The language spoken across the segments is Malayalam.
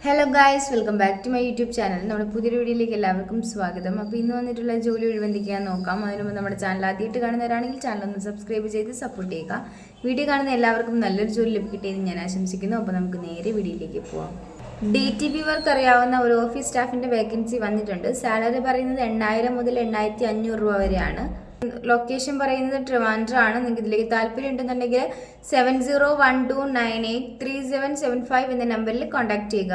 Hello guys, welcome back to my YouTube channel. നമ്മുടെ പുതിയൊരു വീഡിയോയിലേക്ക് എല്ലാവർക്കും സ്വാഗതം. അപ്പോൾ ഇന്ന് വന്നിട്ടുള്ള ജോലി ഒഴിവെന്തിക്കാൻ നോക്കാം. അതിന് മുമ്പ് നമ്മുടെ ചാനൽ ആദ്യമായിട്ട് കാണുന്നവരാണെങ്കിൽ ചാനൽ ഒന്ന് സബ്സ്ക്രൈബ് ചെയ്ത് സപ്പോർട്ട് ചെയ്യുക. വീഡിയോ കാണുന്ന എല്ലാവർക്കും നല്ലൊരു ജോലി ലഭിക്കട്ടെ എന്ന് ഞാൻ ആശംസിക്കുന്നു. അപ്പോൾ നമുക്ക് നേരെ വീഡിയോയിലേക്ക് പോവാം. DTP വർക്ക് അറിയാവുന്ന ഒരു ഓഫീസ് സ്റ്റാഫിൻ്റെ വേക്കൻസി വന്നിട്ടുണ്ട്. സാലറി പറയുന്നത് 8,000 മുതൽ 8,500 രൂപ വരെയാണ്. ലൊക്കേഷൻ പറയുന്നത് ട്രിവാൻഡ്രം ആണ്. നിങ്ങൾക്ക് ഇതിലേക്ക് താല്പര്യം ഉണ്ടെന്നുണ്ടെങ്കിൽ 7012983775 എന്ന നമ്പറിൽ കോൺടാക്ട് ചെയ്യുക.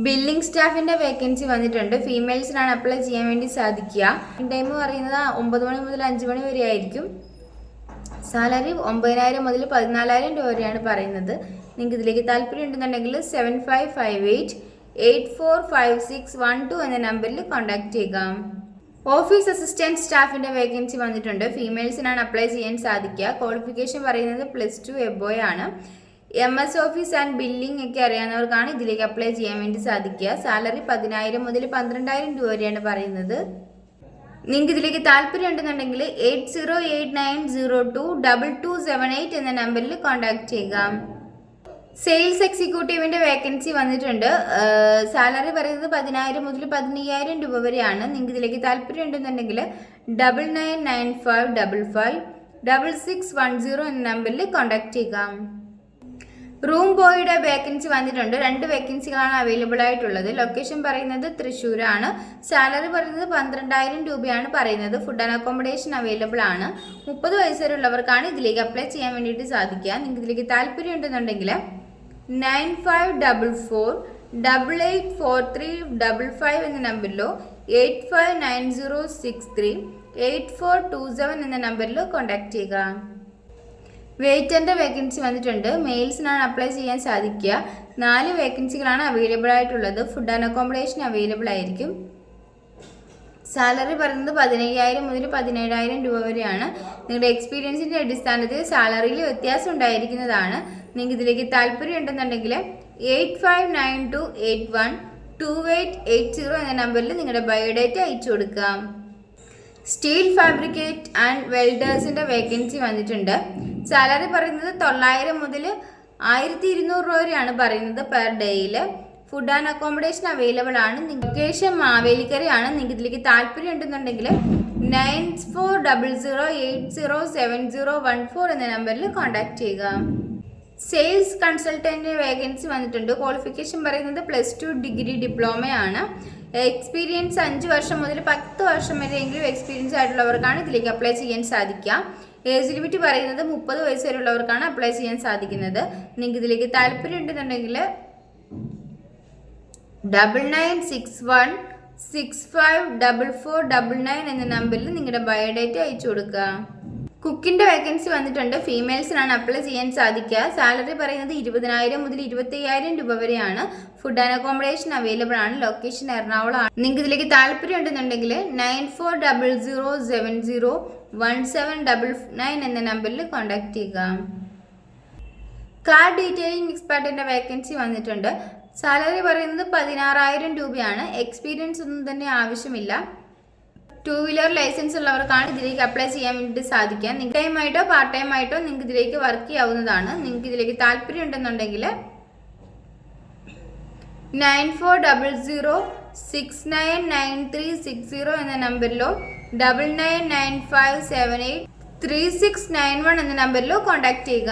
ബില്ലിംഗ് സ്റ്റാഫിന്റെ വേക്കൻസി വന്നിട്ടുണ്ട്. ഫീമെയിൽസിനാണ് അപ്ലൈ ചെയ്യാൻ വേണ്ടി സാധിക്കുക. ടൈം പറയുന്നത് 9 മണി മുതൽ 5 മണി വരെ ആയിരിക്കും. സാലറി 9,000 മുതൽ 14,000 രൂപ വരെയാണ് പറയുന്നത്. നിങ്ങൾക്ക് ഇതിലേക്ക് താല്പര്യം ഉണ്ടെന്നുണ്ടെങ്കിൽ 7558845612 എന്ന നമ്പറിൽ കോൺടാക്ട് ചെയ്യുക. ഓഫീസ് അസിസ്റ്റന്റ് സ്റ്റാഫിന്റെ വേക്കൻസി വന്നിട്ടുണ്ട്. ഫീമെയിൽസിനാണ് അപ്ലൈ ചെയ്യാൻ സാധിക്കുക. ക്വാളിഫിക്കേഷൻ പറയുന്നത് +2 എബോയ് ആണ്. MS ഓഫീസ് ആൻഡ് ബില്ലിംഗ് ഒക്കെ അറിയാവുന്നവർക്കാണ് ഇതിലേക്ക് അപ്ലൈ ചെയ്യാൻ വേണ്ടി സാധിക്കുക. സാലറി 10,000 മുതൽ 12,000 രൂപ വരെയാണ് പറയുന്നത്. നിങ്ങൾക്ക് ഇതിലേക്ക് താല്പര്യം ഉണ്ടെന്നുണ്ടെങ്കിൽ 8089022278 എന്ന നമ്പറിൽ കോൺടാക്ട് ചെയ്യുക. സെയിൽസ് എക്സിക്യൂട്ടീവിന്റെ വേക്കൻസി വന്നിട്ടുണ്ട്. സാലറി പറയുന്നത് 10,000 മുതൽ 15,000 രൂപ വരെയാണ്. നിങ്ങൾക്ക് ഇതിലേക്ക് താല്പര്യം ഉണ്ടെന്നുണ്ടെങ്കിൽ 9995556610 എന്ന നമ്പറിൽ കോൺടാക്ട് ചെയ്യുക. റൂം ബോയുടെ വേക്കൻസി വന്നിട്ടുണ്ട്. 2 വേക്കൻസികളാണ് അവൈലബിൾ ആയിട്ടുള്ളത്. ലൊക്കേഷൻ പറയുന്നത് തൃശ്ശൂരാണ്. സാലറി പറയുന്നത് 12,000 രൂപയാണ് പറയുന്നത്. ഫുഡ് ആൻഡ് അക്കോമഡേഷൻ അവൈലബിൾ ആണ്. 30 വയസ്സ് വരെയുള്ളവർക്കാണ് ഇതിലേക്ക് അപ്ലൈ ചെയ്യാൻ വേണ്ടിയിട്ട് സാധിക്കുക. നിങ്ങൾക്ക് ഇതിലേക്ക് താല്പര്യം ഉണ്ടെന്നുണ്ടെങ്കിൽ 9544884355 എന്ന നമ്പറിലോ 8590638427 എന്ന നമ്പറിലോ കോൺടാക്ട് ചെയ്യുക. വെയിറ്ററിന്റെ വേക്കൻസി വന്നിട്ടുണ്ട്. മെയിൽസിനാണ് അപ്ലൈ ചെയ്യാൻ സാധിക്കുക. 4 വേക്കൻസികളാണ് അവൈലബിൾ ആയിട്ടുള്ളത്. ഫുഡ് ആൻഡ് അക്കോമഡേഷൻ അവൈലബിൾ ആയിരിക്കും. സാലറി പറയുന്നത് 15,000 മുതൽ 17,000 രൂപ വരെയാണ്. നിങ്ങളുടെ എക്സ്പീരിയൻസിന്റെ അടിസ്ഥാനത്തിൽ സാലറിയിൽ വ്യത്യാസം ഉണ്ടായിരിക്കുന്നതാണ്. നിങ്ങൾക്ക് ഇതിലേക്ക് താല്പര്യം ഉണ്ടെന്നുണ്ടെങ്കിൽ 8592812880 എന്ന നമ്പറിൽ നിങ്ങളുടെ ബയോഡേറ്റ അയച്ചു കൊടുക്കാം. സ്റ്റീൽ ഫാബ്രിക്കേറ്റ് ആൻഡ് വെൽഡേഴ്സിന്റെ വേക്കൻസി വന്നിട്ടുണ്ട്. സാലറി പറയുന്നത് 900 മുതൽ 1,200 രൂപ വരെയാണ് പറയുന്നത് പെർ ഡേയിൽ. ഫുഡ് ആൻഡ് അക്കോമഡേഷൻ അവൈലബിൾ ആണ്. ലൊക്കേഷൻ മാവേലിക്കരയാണ്. നിങ്ങൾക്ക് ഇതിലേക്ക് താല്പര്യം ഉണ്ടെന്നുണ്ടെങ്കിൽ 9400807014 എന്ന നമ്പറിൽ കോൺടാക്ട് ചെയ്യുക. സെയിൽസ് കൺസൾട്ടന്റ് വേക്കൻസി വന്നിട്ടുണ്ട്. ക്വാളിഫിക്കേഷൻ പറയുന്നത് +2 ഡിഗ്രി ഡിപ്ലോമയാണ്. എക്സ്പീരിയൻസ് 5 വർഷം മുതൽ 10 വർഷം വരെയെങ്കിലും എക്സ്പീരിയൻസ് ആയിട്ടുള്ളവർക്കാണ് ഇതിലേക്ക് അപ്ലൈ ചെയ്യാൻ സാധിക്കുക. ഏജ് ലിമിറ്റ് പറയുന്നത് 30 വയസ്സ് വരെയുള്ളവർക്കാണ് അപ്ലൈ ചെയ്യാൻ സാധിക്കുന്നത്. നിങ്ങൾക്ക് ഇതിലേക്ക് താല്പര്യം ഉണ്ടെന്നുണ്ടെങ്കിൽ 9961654499 എന്ന നമ്പറിൽ നിങ്ങളുടെ ബയോഡേറ്റ അയച്ചു കൊടുക്കുക. കുക്കിന്റെ വേക്കൻസി വന്നിട്ടുണ്ട്. ഫീമെയിൽസിനാണ് അപ്ലൈ ചെയ്യാൻ സാധിക്കുക. സാലറി പറയുന്നത് 20,000 മുതൽ 25,000 രൂപ വരെയാണ്. ഫുഡ് ആൻഡ് അക്കോമഡേഷൻ അവൈലബിൾ ആണ്. ലൊക്കേഷൻ എറണാകുളം ആണ്. നിങ്ങൾക്ക് ഇതിലേക്ക് താല്പര്യം ഉണ്ടെന്നുണ്ടെങ്കിൽ 9400701799 എന്ന നമ്പറിൽ കോൺടാക്ട് ചെയ്യുക. കാർ ഡീറ്റെയിലിംഗ് എക്സ്പെർട്ടിന്റെ വേക്കൻസി വന്നിട്ടുണ്ട്. സാലറി പറയുന്നത് 16,000 രൂപയാണ്. എക്സ്പീരിയൻസ് ഒന്നും തന്നെ ആവശ്യമില്ല. 2 വീലർ ലൈസൻസ് ഉള്ളവർക്കാണ് ഇതിലേക്ക് അപ്ലൈ ചെയ്യാൻ വേണ്ടിയിട്ട് സാധിക്കുക. ടൈം ആയിട്ടോ പാർട്ട് ടൈം ആയിട്ടോ നിങ്ങൾക്ക് ഇതിലേക്ക് വർക്ക് ചെയ്യാവുന്നതാണ്. നിങ്ങൾക്ക് ഇതിലേക്ക് താല്പര്യം ഉണ്ടെന്നുണ്ടെങ്കിൽ 9400699360 എന്ന നമ്പറിലോ 9995783691 എന്ന നമ്പറിലോ കോൺടാക്ട് ചെയ്യുക.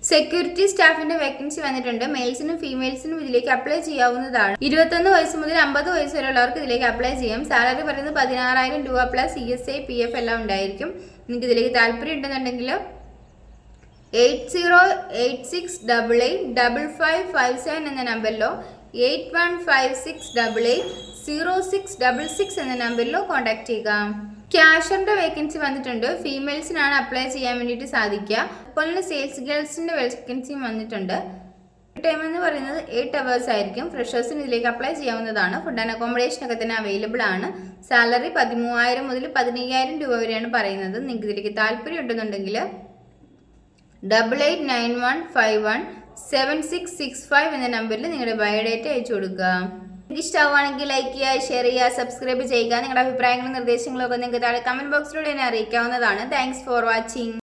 സെക്യൂരിറ്റി സ്റ്റാഫിന്റെ വേക്കൻസി വന്നിട്ടുണ്ട്. മെയിൽസിനും ഫീമെയിൽസിനും ഇതിലേക്ക് അപ്ലൈ ചെയ്യാവുന്നതാണ്. 21 വയസ്സ് മുതൽ 50 വയസ്സ് വരെയുള്ളവർക്ക് ഇതിലേക്ക് അപ്ലൈ ചെയ്യാം. സാലറി പറയുന്നത് 16,000 രൂപ പ്ലസ് ESI PF എല്ലാം ഉണ്ടായിരിക്കും. നിങ്ങൾക്ക് ഇതിലേക്ക് താല്പര്യം ഉണ്ടെന്നുണ്ടെങ്കിൽ 8086885557 എന്ന നമ്പറിലോ 8156880666 എന്ന നമ്പറിലോ കോൺടാക്ട് ചെയ്യുക. ക്യാഷറിന്റെ വേക്കൻസി വന്നിട്ടുണ്ട്. ഫീമെയിൽസിനാണ് അപ്ലൈ ചെയ്യാൻ വേണ്ടിയിട്ട് സാധിക്കുക. അതുപോലെ തന്നെ സെയിൽസ് ഗേൾസിന്റെ വേക്കൻസിയും വന്നിട്ടുണ്ട്. ടൈം എന്ന് പറയുന്നത് 8 hours ആയിരിക്കും. ഫ്രഷേഴ്സിന് ഇതിലേക്ക് അപ്ലൈ ചെയ്യാവുന്നതാണ്. ഫുഡ് ആൻഡ് അക്കോമഡേഷൻ ഒക്കെ തന്നെ അവൈലബിൾ ആണ്. സാലറി 13,000 മുതൽ 15,000 രൂപ വരെയാണ് പറയുന്നത്. നിങ്ങൾക്ക് ഇതിലേക്ക് താല്പര്യം ഉണ്ടെന്നുണ്ടെങ്കിൽ 8891517665 എന്ന നമ്പറിൽ നിങ്ങളുടെ ബയോഡേറ്റ അയച്ചു കൊടുക്കുക. ഇഷ്ടമാവുകയാണെങ്കിൽ ലൈക്ക് ചെയ്യുക, ഷെയർ ചെയ്യുക, സബ്സ്ക്രൈബ് ചെയ്യുക. നിങ്ങളുടെ അഭിപ്രായങ്ങളും നിർദ്ദേശങ്ങളും ഒക്കെ നിങ്ങൾക്ക് താഴെ കമന്റ് ബോക്സിലൂടെ എന്നെ അറിയിക്കാവുന്നതാണ്. Thanks for watching.